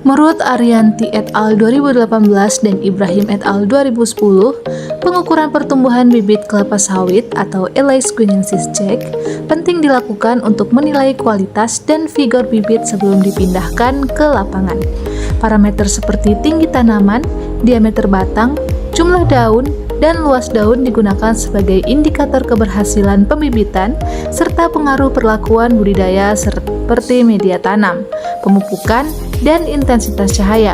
Menurut Arianti et al. 2018 dan Ibrahim et al. 2010, pengukuran pertumbuhan bibit kelapa sawit atau Elais guinensis Jack penting dilakukan untuk menilai kualitas dan vigor bibit sebelum dipindahkan ke lapangan. Parameter seperti tinggi tanaman, diameter batang, jumlah daun, dan luas daun digunakan sebagai indikator keberhasilan pembibitan serta pengaruh perlakuan budidaya seperti media tanam, pemupukan, dan intensitas cahaya.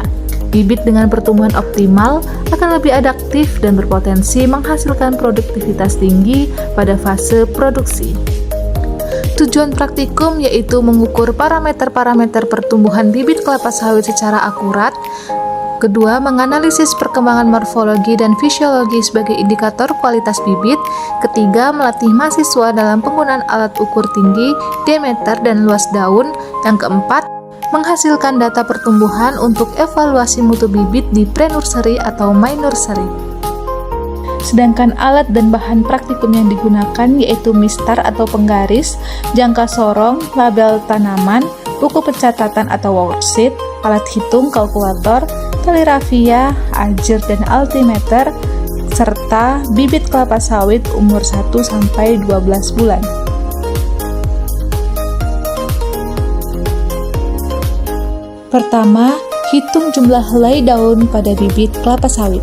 Bibit dengan pertumbuhan optimal akan lebih adaptif dan berpotensi menghasilkan produktivitas tinggi pada fase produksi. Tujuan praktikum yaitu mengukur parameter-parameter pertumbuhan bibit kelapa sawit secara akurat. Kedua, menganalisis perkembangan morfologi dan fisiologi sebagai indikator kualitas bibit. Ketiga, melatih mahasiswa dalam penggunaan alat ukur tinggi, diameter, dan luas daun. Yang keempat, menghasilkan data pertumbuhan untuk evaluasi mutu bibit di pre-nursery atau my-nursery. Sedangkan alat dan bahan praktikum yang digunakan yaitu mistar atau penggaris, jangka sorong, label tanaman, buku pencatatan atau worksheet, alat hitung kalkulator, tali rafia, ajer dan altimeter, serta bibit kelapa sawit umur 1-12 bulan. Pertama, hitung jumlah helai daun pada bibit kelapa sawit.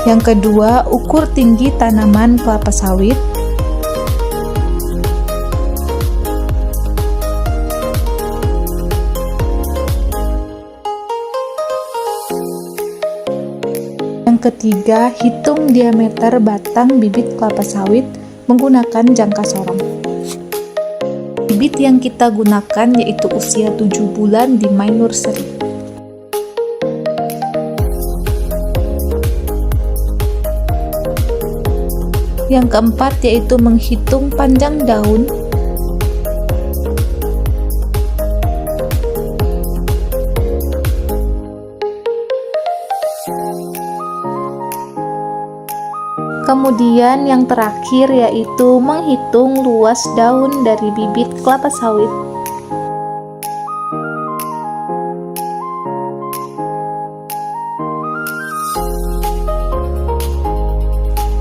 Yang kedua, ukur tinggi tanaman kelapa sawit. Yang ketiga, hitung diameter batang bibit kelapa sawit menggunakan jangka sorong. Bibit yang kita gunakan yaitu usia 7 bulan di my-nursery. Yang keempat yaitu menghitung panjang daun. Kemudian yang terakhir yaitu menghitung luas daun dari bibit kelapa sawit.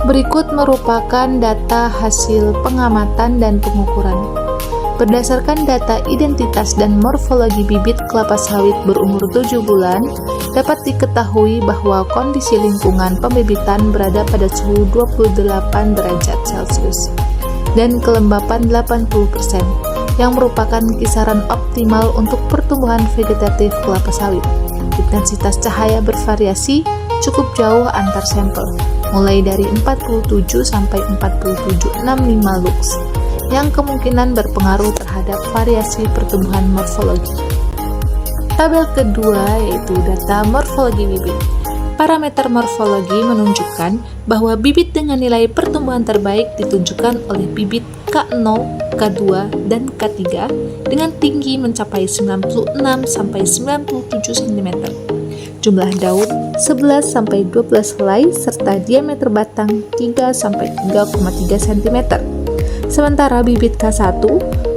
Berikut merupakan data hasil pengamatan dan pengukuran. Berdasarkan data identitas dan morfologi bibit kelapa sawit berumur 7 bulan, dapat diketahui bahwa kondisi lingkungan pembibitan berada pada suhu 28 derajat Celcius dan kelembapan 80%, yang merupakan kisaran optimal untuk pertumbuhan vegetatif kelapa sawit. Intensitas cahaya bervariasi cukup jauh antar sampel, mulai dari 47 sampai 47,65 lux, yang kemungkinan berpengaruh terhadap variasi pertumbuhan morfologi. Tabel kedua yaitu data morfologi bibit. Parameter morfologi menunjukkan bahwa bibit dengan nilai pertumbuhan terbaik ditunjukkan oleh bibit K0, K2, dan K3 dengan tinggi mencapai 96 sampai 97 cm. Jumlah daun 11 sampai 12 helai serta diameter batang 3 sampai 3,3 cm. Sementara bibit K1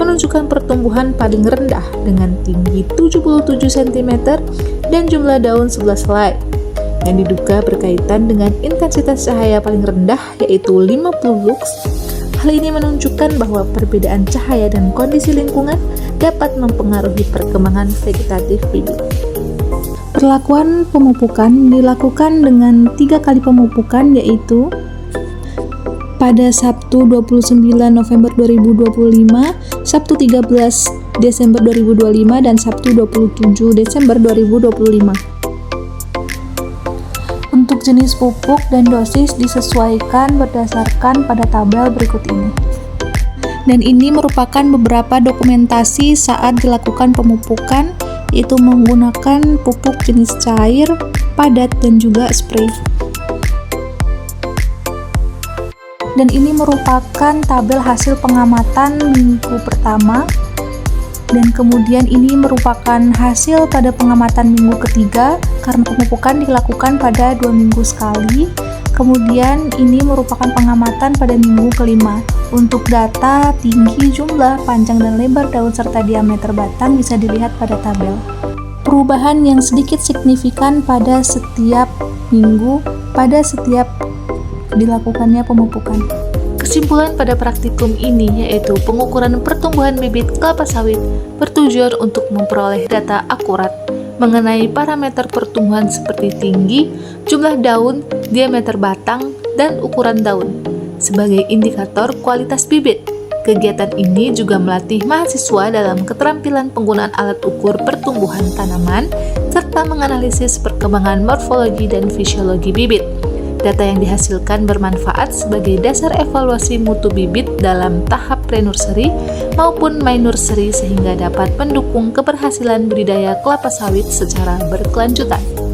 menunjukkan pertumbuhan paling rendah dengan tinggi 77 cm dan jumlah daun 11 helai, yang diduga berkaitan dengan intensitas cahaya paling rendah yaitu 50 lux. Hal ini menunjukkan bahwa perbedaan cahaya dan kondisi lingkungan dapat mempengaruhi perkembangan vegetatif bibit. Perlakuan pemupukan dilakukan dengan 3 kali pemupukan yaitu pada Sabtu 29 November 2025, Sabtu 13 Desember 2025, dan Sabtu 27 Desember 2025. Untuk jenis pupuk dan dosis disesuaikan berdasarkan pada tabel berikut ini. Dan ini merupakan beberapa dokumentasi saat dilakukan pemupukan, yaitu menggunakan pupuk jenis cair, padat, dan juga spray. Dan ini merupakan tabel hasil pengamatan minggu pertama, dan kemudian ini merupakan hasil pada pengamatan minggu ketiga karena pemupukan dilakukan pada 2 minggu sekali. Kemudian ini merupakan pengamatan pada minggu kelima. Untuk data tinggi, jumlah, panjang dan lebar daun serta diameter batang bisa dilihat pada tabel. Perubahan yang sedikit signifikan pada setiap minggu pada setiap dilakukannya pemupukan. Kesimpulan pada praktikum ini yaitu pengukuran pertumbuhan bibit kelapa sawit bertujuan untuk memperoleh data akurat mengenai parameter pertumbuhan seperti tinggi, jumlah daun, diameter batang, dan ukuran daun sebagai indikator kualitas bibit. Kegiatan ini juga melatih mahasiswa dalam keterampilan penggunaan alat ukur pertumbuhan tanaman serta menganalisis perkembangan morfologi dan fisiologi bibit. Data yang dihasilkan bermanfaat sebagai dasar evaluasi mutu bibit dalam tahap pre-nursery maupun my-nursery sehingga dapat mendukung keberhasilan budidaya kelapa sawit secara berkelanjutan.